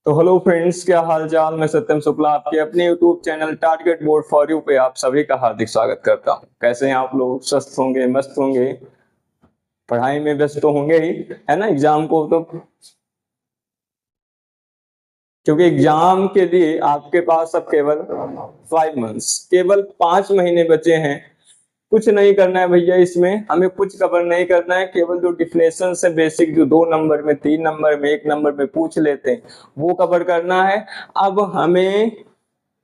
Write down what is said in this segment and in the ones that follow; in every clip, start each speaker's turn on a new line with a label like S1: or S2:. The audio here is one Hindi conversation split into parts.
S1: तो हेलो फ्रेंड्स, क्या हाल चाल। मैं सत्यम शुक्ला आपके अपने YouTube channel target board for you पे आप सभी का हार्दिक स्वागत करता हूं। कैसे हैं आप लोग? स्वस्थ होंगे, मस्त होंगे, पढ़ाई में व्यस्त तो होंगे ही, है ना। एग्जाम को तो, क्योंकि एग्जाम के लिए आपके पास अब केवल 5 मंथ्स, केवल 5 महीने बचे हैं। कुछ नहीं करना है भैया, इसमें हमें कुछ कवर नहीं करना है। केवल जो डिफिनेशन से बेसिक, जो 2 नंबर में, 3 नंबर में, 1 नंबर में पूछ लेते हैं, वो कवर करना है। अब हमें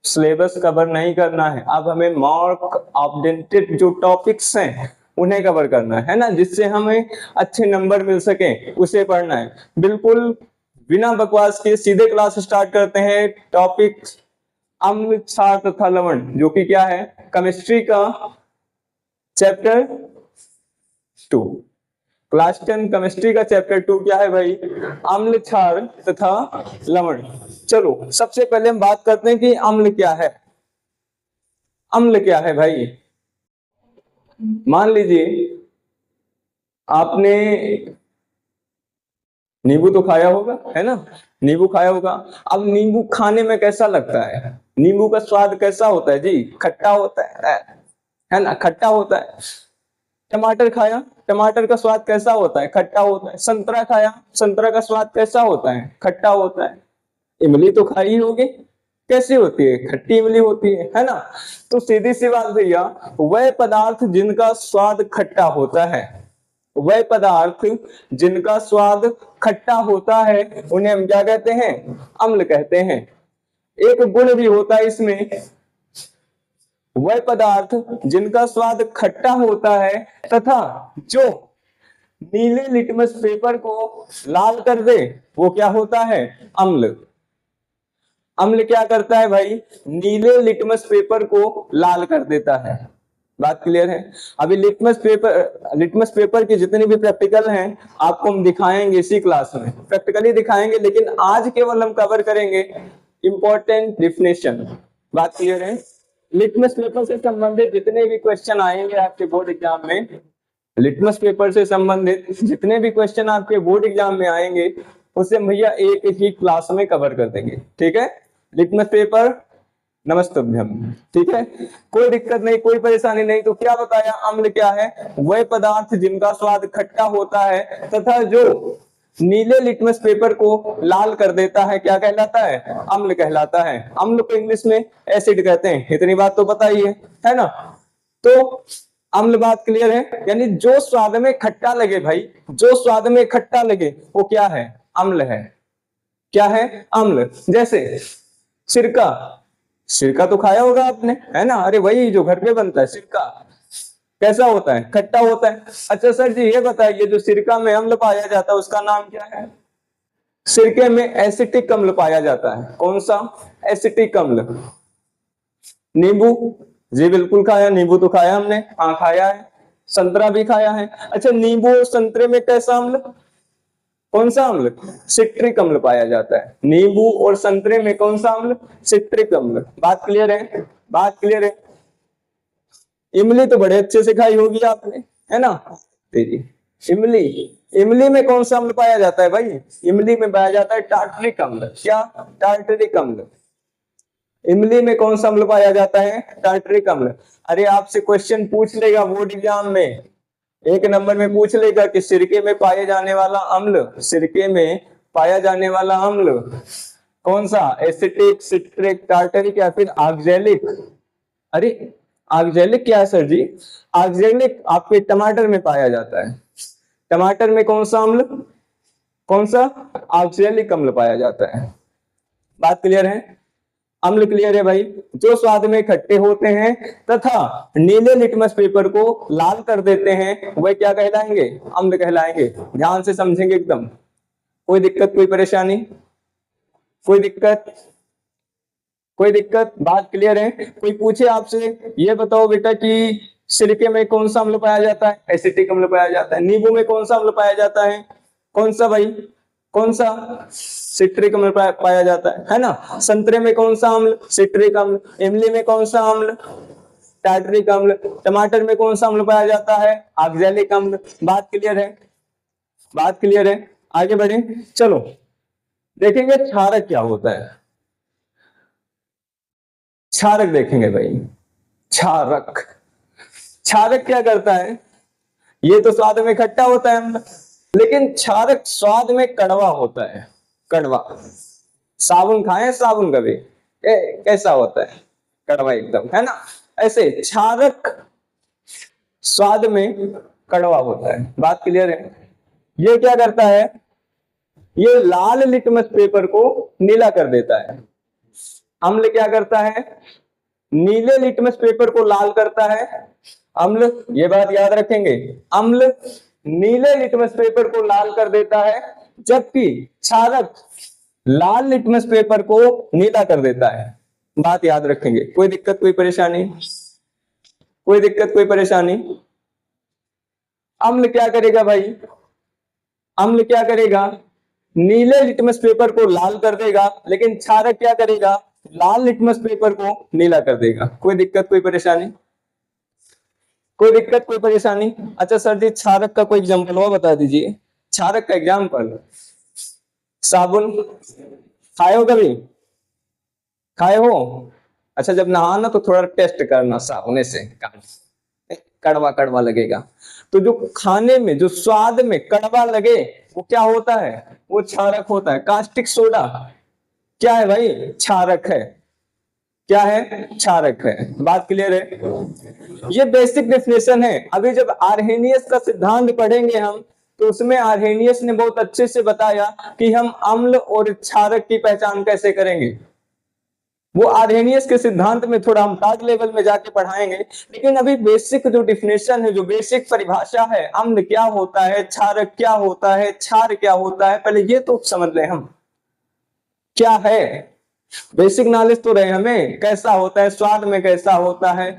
S1: सिलेबस कवर नहीं करना है, अब हमें मार्क अपडेटेड जो टॉपिक्स हैं उन्हें कवर करना है ना, जिससे हमें अच्छे नंबर मिल सके, उसे पढ़ना है। बिल्कुल बिना बकवास के सीधे क्लास स्टार्ट करते हैं। टॉपिक अम्ल, क्षार तथा लवण, जो कि क्या है, केमिस्ट्री का चैप्टर 2। क्लास 10 केमिस्ट्री का चैप्टर 2 क्या है भाई? अम्ल, क्षार तथा लवण। चलो सबसे पहले हम बात करते हैं कि अम्ल क्या है। अम्ल क्या है भाई? मान लीजिए आपने नींबू तो खाया होगा, है ना। नींबू खाया होगा। अब नींबू खाने में कैसा लगता है? नींबू का स्वाद कैसा होता है जी? खट्टा होता है ना, खट्टा होता है। टमाटर खाया, टमाटर का स्वाद कैसा होता है? खट्टा होता है। संतरा खाया, संतरा का स्वाद कैसा होता है? खट्टा होता है। इमली तो खाई ही होगी, कैसी होती है? खट्टी इमली होती है ना। तो सीधी सी बात भैया, वह पदार्थ जिनका स्वाद खट्टा होता है, वह पदार्थ जिनका स्वाद खट्टा होता है, उन्हें हम क्या कहते हैं? अम्ल कहते हैं। एक गुण भी होता है इसमें, वह पदार्थ जिनका स्वाद खट्टा होता है तथा जो नीले लिटमस पेपर को लाल कर दे, वो क्या होता है? अम्ल। अम्ल क्या करता है भाई? नीले लिटमस पेपर को लाल कर देता है। बात क्लियर है? अभी लिटमस पेपर की जितनी भी प्रैक्टिकल हैं आपको हम दिखाएंगे इसी क्लास में, प्रैक्टिकली दिखाएंगे, लेकिन आज केवल हम कवर करेंगे इंपॉर्टेंट डिफिनेशन। बात क्लियर है? लिटमस पेपर से संबंधित जितने भी क्वेश्चन आएंगे आपके बोर्ड एग्जाम में, लिटमस पेपर से संबंधित जितने भी क्वेश्चन आपके बोर्ड एग्जाम में आएंगे, उसे भैया एक ही क्लास में कवर कर देंगे। ठीक है? लिटमस पेपर नमस्तभ्यम। ठीक है, कोई दिक्कत नहीं, कोई परेशानी नहीं। तो क्या बताया? अम्ल क्या है? वह पदार्थ जिनका स्वाद खट्टा होता है तथा जो नीले लिटमस पेपर को लाल कर देता है, क्या कहलाता है? अम्ल कहलाता है। अम्ल को इंग्लिश में एसिड कहते हैं। इतनी बात तो पता ही है ना। तो अम्ल, बात क्लियर है? यानी जो स्वाद में खट्टा लगे भाई, जो स्वाद में खट्टा लगे वो क्या है? अम्ल है। क्या है? अम्ल। जैसे सिरका, सिरका तो खाया होगा आपने, है ना। अरे वही जो घर पे बनता है सिरका, कैसा होता है? खट्टा होता है। अच्छा सर जी ये बताइए, जो सिरका में अम्ल पाया जाता है उसका नाम क्या है? सिरके में एसिटिक अम्ल पाया जाता है। कौन सा? एसिटिक अम्ल। नींबू, जी बिल्कुल खाया, नींबू तो खाया हमने, हाँ खाया है। संतरा भी खाया है। अच्छा, नींबू और संतरे में कैसा अम्ल, कौन सा अम्ल? सिट्रिक अम्ल पाया जाता है। नींबू और संतरे में कौन सा अम्ल? सिट्रिक अम्ल। बात क्लियर है? बात क्लियर है? इमली तो बड़े अच्छे से खाई होगी आपने, है ना। तेरी इमली, इमली में कौन सा अम्ल पाया जाता है भाई? इमली में पाया जाता है टार्टरिक अम्ल। क्या? टार्टरिक अम्ल। इमली में कौन सा अम्ल पाया जाता है? टार्टरिक अम्ल। अरे आपसे क्वेश्चन पूछ लेगा बोर्ड एग्जाम में, 1 नंबर में पूछ लेगा कि सिरके में पाए जाने वाला अम्ल, सिरके में पाया जाने वाला अम्ल कौन सा? एसिटिक, सिट्रिक, टार्टरिक या फिर ऑक्जेलिक। अरे ऑक्जेलिक क्या है सर जी? ऑक्जेलिक आपके टमाटर में पाया जाता है। टमाटर में कौन सा अम्ल? कौन सा? ऑक्जेलिक अम्ल पाया जाता है। बात क्लियर है? अम्ल क्लियर है भाई? जो स्वाद में खट्टे होते हैं तथा नीले लिटमस पेपर को लाल कर देते हैं, वह क्या कहलाएंगे? अम्ल कहलाएंगे। ध्यान से समझेंगे एकदम। कोई दिक्कत, कोई परेशानी, कोई दिक्कत, कोई दिक्कत? बात क्लियर है? कोई पूछे आपसे, ये बताओ बेटा कि सिरके में कौन सा अम्ल पाया जाता है? एसिटिक अम्ल पाया जाता है। नींबू में कौन सा अम्ल पाया जाता है? कौन सा भाई? कौन सा? सिट्रिक अम्ल पाया जाता है ना। संतरे में कौन सा अम्ल? सिट्रिक अम्ल। इमली में कौन सा अम्ल? टार्टरिक अम्ल। टमाटर में कौन सा अम्ल पाया जाता है? ऑक्जेलिक अम्ल। बात क्लियर है? बात क्लियर है? आगे बढ़े, चलो। देखेंगे क्षारक क्या होता है। क्षारक देखेंगे भाई, क्षारक, क्षारक क्या करता है, ये तो स्वाद में खट्टा होता है अम्ल, लेकिन क्षारक स्वाद में कड़वा होता है, कड़वा। साबुन खाए साबुन कभी, कैसा होता है, कड़वा एकदम, है ना। ऐसे क्षारक स्वाद में कड़वा होता है, बात क्लियर है। ये क्या करता है, ये लाल लिटमस पेपर को नीला कर देता है। अम्ल क्या करता है, नीले लिटमस पेपर को लाल करता है। अम्ल, ये बात याद रखेंगे, अम्ल नीले लिटमस पेपर को लाल कर देता है, जबकि क्षारक लाल लिटमस पेपर को नीला कर देता है। बात याद रखेंगे, कोई दिक्कत कोई परेशानी, कोई दिक्कत कोई परेशानी। अम्ल क्या करेगा भाई, अम्ल क्या करेगा, नीले लिटमस पेपर को लाल कर देगा, लेकिन क्षारक क्या करेगा, लाल लिटमस पेपर को नीला कर देगा। कोई दिक्कत कोई परेशानी, कोई दिक्कत कोई परेशानी। अच्छा सर जी, क्षारक का कोई एग्जांपल हुआ बता दीजिए, क्षारक का एग्जांपल। साबुन खाए हो कभी, खाए हो। अच्छा जब नहाना तो थोड़ा टेस्ट करना साबुन से, कड़वा कड़वा लगेगा। तो जो खाने में जो स्वाद में कड़वा लगे वो क्या होता है, वो क्षारक होता है। कास्टिक सोडा क्या है भाई, क्षारक है। क्या है, क्षारक है। बात क्लियर है। ये बेसिक डेफिनेशन है। अभी जब आर्हेनियस का सिद्धांत पढ़ेंगे हम, तो उसमें आर्हेनियस ने बहुत अच्छे से बताया कि हम अम्ल और क्षारक की पहचान कैसे करेंगे। वो आर्हेनियस के सिद्धांत में थोड़ा हम टॉप लेवल में जाके पढ़ाएंगे, लेकिन अभी बेसिक जो डिफिनेशन है, जो बेसिक परिभाषा है, अम्ल क्या होता है, क्षारक क्या होता है, क्षार क्या होता है, पहले ये तो समझ लें हम क्या है। बेसिक नॉलेज तो रहे हमें, कैसा होता है, स्वाद में कैसा होता है,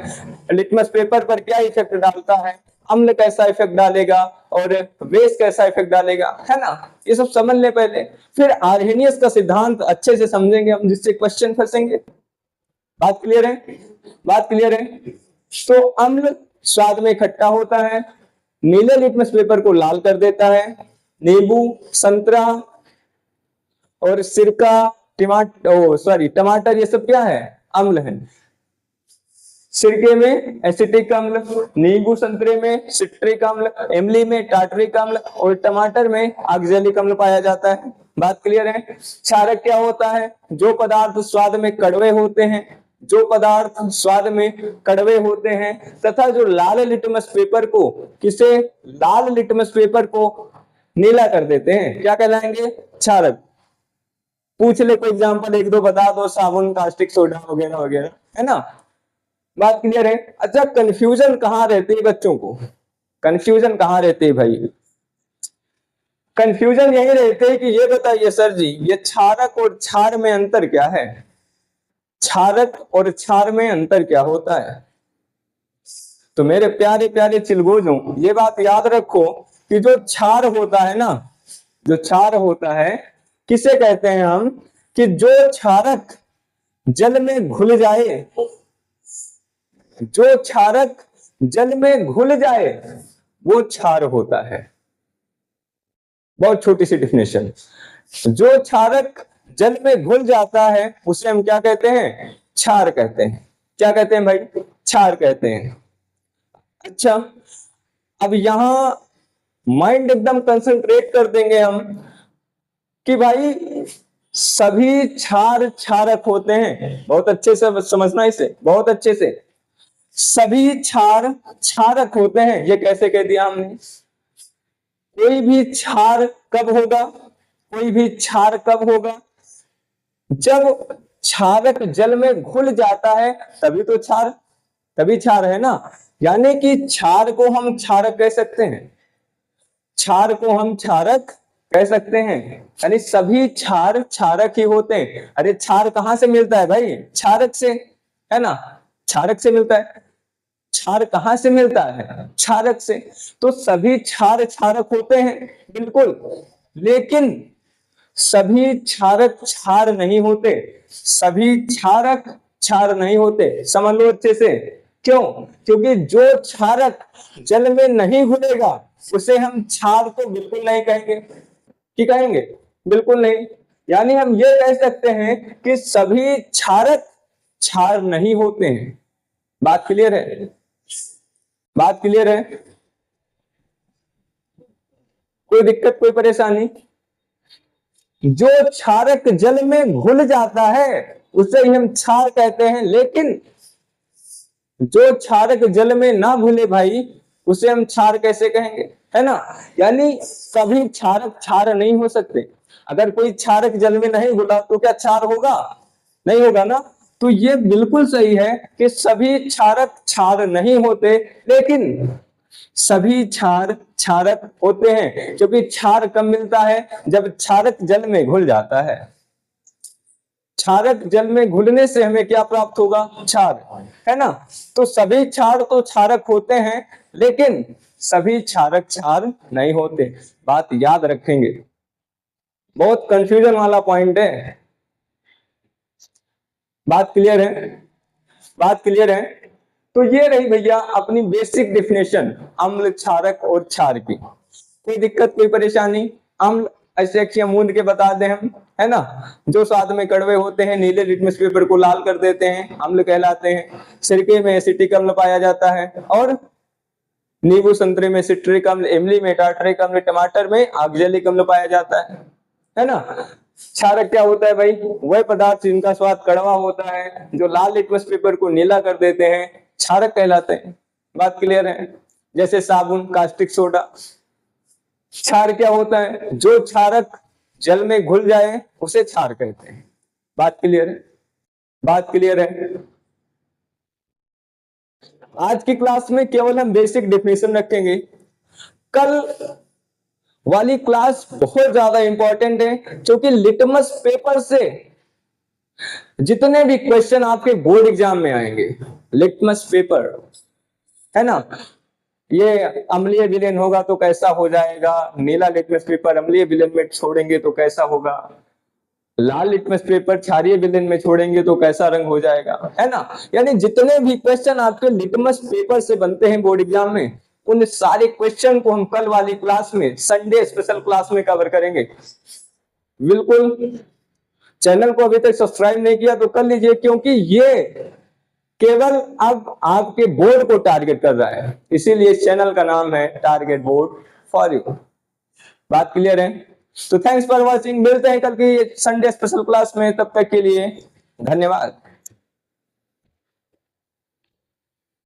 S1: लिटमस पेपर पर क्या इफेक्ट डालता है, अम्ल कैसा इफेक्ट डालेगा और बेस कैसा इफेक्ट डालेगा, है ना। ये सब समझ ले पहले, फिर आर्हेनियस का सिद्धांत अच्छे से समझेंगे हम, जिससे क्वेश्चन फंसेंगे। बात क्लियर है, बात क्लियर है। तो अम्ल स्वाद में खट्टा होता है, नीले लिटमस पेपर को लाल कर देता है। नींबू, संतरा और सिरका, टमाटर, ये सब क्या है, अम्ल है। सिरके में एसिटिक अम्ल, नींबू संतरे में सिट्रिक अम्ल, इमली में टार्टरिक अम्ल और टमाटर में ऑक्जेलिक अम्ल पाया जाता है। बात क्लियर है। क्षारक क्या होता है, जो पदार्थ स्वाद में कड़वे होते हैं, जो पदार्थ स्वाद में कड़वे होते हैं तथा जो लाल लिटमस पेपर को, किसे, लाल लिटमस पेपर को नीला कर देते हैं, क्या कहलाएंगे, क्षारक। पूछ ले कोई एग्जांपल एक दो बता दो, साबुन, कास्टिक सोडा वगैरह वगैरह, है ना। बात क्लियर है। अच्छा कंफ्यूजन कहां रहती है बच्चों को, कंफ्यूजन कहां रहती है भाई, कंफ्यूजन यही रहते है कि ये बताइए सर जी, ये क्षारक और क्षार में अंतर क्या है, क्षारक और क्षार में अंतर क्या होता है। तो मेरे प्यारे प्यारे चिलगोजों, ये बात याद रखो कि जो क्षार होता है ना, जो क्षार होता है, किसे कहते हैं हम, कि जो क्षारक जल में घुल जाए, जो क्षारक जल में घुल जाए वो क्षार होता है। बहुत छोटी सी डिफिनेशन, जो क्षारक जल में घुल जाता है उसे हम क्या कहते हैं, क्षार कहते हैं। क्या कहते हैं भाई, क्षार कहते हैं। अच्छा अब यहां माइंड एकदम कंसंट्रेट कर देंगे हम कि भाई सभी क्षार क्षारक होते हैं। बहुत अच्छे से समझना इसे, बहुत अच्छे से। सभी क्षार क्षारक होते हैं, ये कैसे कह दिया हमने। कोई भी क्षार कब होगा, कोई भी क्षार कब होगा, जब क्षारक जल में घुल जाता है तभी तो क्षार, तभी क्षार है ना। यानी कि क्षार को हम क्षारक कह सकते हैं, क्षार को हम क्षारक कह सकते हैं, यानी सभी क्षार क्षारक ही होते हैं। अरे क्षार कहां से मिलता है भाई, क्षारक से, है ना, क्षारक से मिलता है। क्षार कहां से मिलता है, क्षारक से। तो सभी क्षार क्षारक होते हैं, बिल्कुल, लेकिन सभी क्षारक क्षार नहीं होते, सभी क्षारक क्षार नहीं होते। समझ लो अच्छे से, क्यों, क्योंकि जो क्षारक जल में नहीं घुलेगा उसे हम क्षार तो बिल्कुल नहीं कहेंगे। कि कहेंगे, बिल्कुल नहीं। यानी हम ये कह सकते हैं कि सभी क्षारक क्षार नहीं होते हैं। बात क्लियर है? बात क्लियर है? कोई दिक्कत, कोई परेशानी? जो क्षारक जल में घुल जाता है उसे ही हम क्षार कहते हैं, लेकिन जो क्षारक जल में ना घुले भाई उसे हम क्षार कैसे कहेंगे, है ना? यानी सभी क्षारक क्षार नहीं हो सकते। अगर कोई क्षारक जल में नहीं घुला तो क्या क्षार होगा? नहीं होगा ना। तो ये बिल्कुल सही है कि सभी क्षारक क्षार नहीं होते, लेकिन सभी क्षार क्षारक होते हैं, क्योंकि क्षार कब मिलता है? जब क्षारक जल में घुल जाता है। क्षारक जल में घुलने से हमें क्या प्राप्त होगा? क्षार, है ना? तो सभी क्षार तो क्षारक होते हैं, लेकिन सभी क्षारक क्षार नहीं होते। बात याद रखेंगे, बहुत कंफ्यूजन वाला पॉइंट है। बात क्लियर है? बात क्लियर है? तो ये रही भैया अपनी बेसिक डेफिनेशन अम्ल, क्षारक और क्षार की। कोई दिक्कत, कोई परेशानी? अम्ल ऐसे अक्षय मूंद के बता दें हम, है ना? जो स्वाद में कड़वे होते हैं, नीले लिटमस पेपर को लाल कर देते हैं, अम्ल कहलाते हैं। सिरके में एसिटिक अम्ल पाया जाता है, और नींबू संतरे में सिट्रिक अम्ल, इमली में टार्टरिक अम्ल, टमाटर में ऑक्जेलिक अम्ल पाया जाता है ना? क्षारक क्या होता है भाई? वह पदार्थ जिनका स्वाद कड़वा होता है, जो लाल लिटमस पेपर को नीला कर देते हैं, क्षारक कहलाते हैं। बात क्लियर है? जैसे साबुन, कास्टिक सोडा। क्षार क्या होता है? जो क्षारक जल में घुल जाए उसे क्षार कहते हैं। बात क्लियर है? बात क्लियर है? आज की क्लास में केवल हम बेसिक डेफिनेशन रखेंगे। कल वाली क्लास बहुत ज्यादा इंपॉर्टेंट है, क्योंकि लिटमस पेपर से जितने भी क्वेश्चन आपके बोर्ड एग्जाम में आएंगे, लिटमस पेपर, है ना? ये अम्लीय विलेन होगा तो कैसा हो जाएगा, नीला लिटमस पेपर अम्लीय विलेन में छोड़ेंगे तो कैसा होगा, लाल लिटमस पेपर क्षारीय विलेन में छोड़ेंगे तो कैसा रंग हो जाएगा, है ना? यानी जितने भी क्वेश्चन आपके लिटमस पेपर से बनते हैं बोर्ड एग्जाम में, उन सारे क्वेश्चन को हम कल वाली क्लास में, संडे स्पेशल क्लास में कवर करेंगे। बिल्कुल। चैनल को अभी तक सब्सक्राइब नहीं किया तो कर लीजिए, क्योंकि ये केवल अब आपके बोर्ड को टारगेट कर रहा है, इसीलिए इस चैनल का नाम है टारगेट बोर्ड फॉर यू। बात क्लियर है? तो थैंक्स फॉर वॉचिंग। मिलते हैं कल की संडे स्पेशल क्लास में, तब तक के लिए धन्यवाद।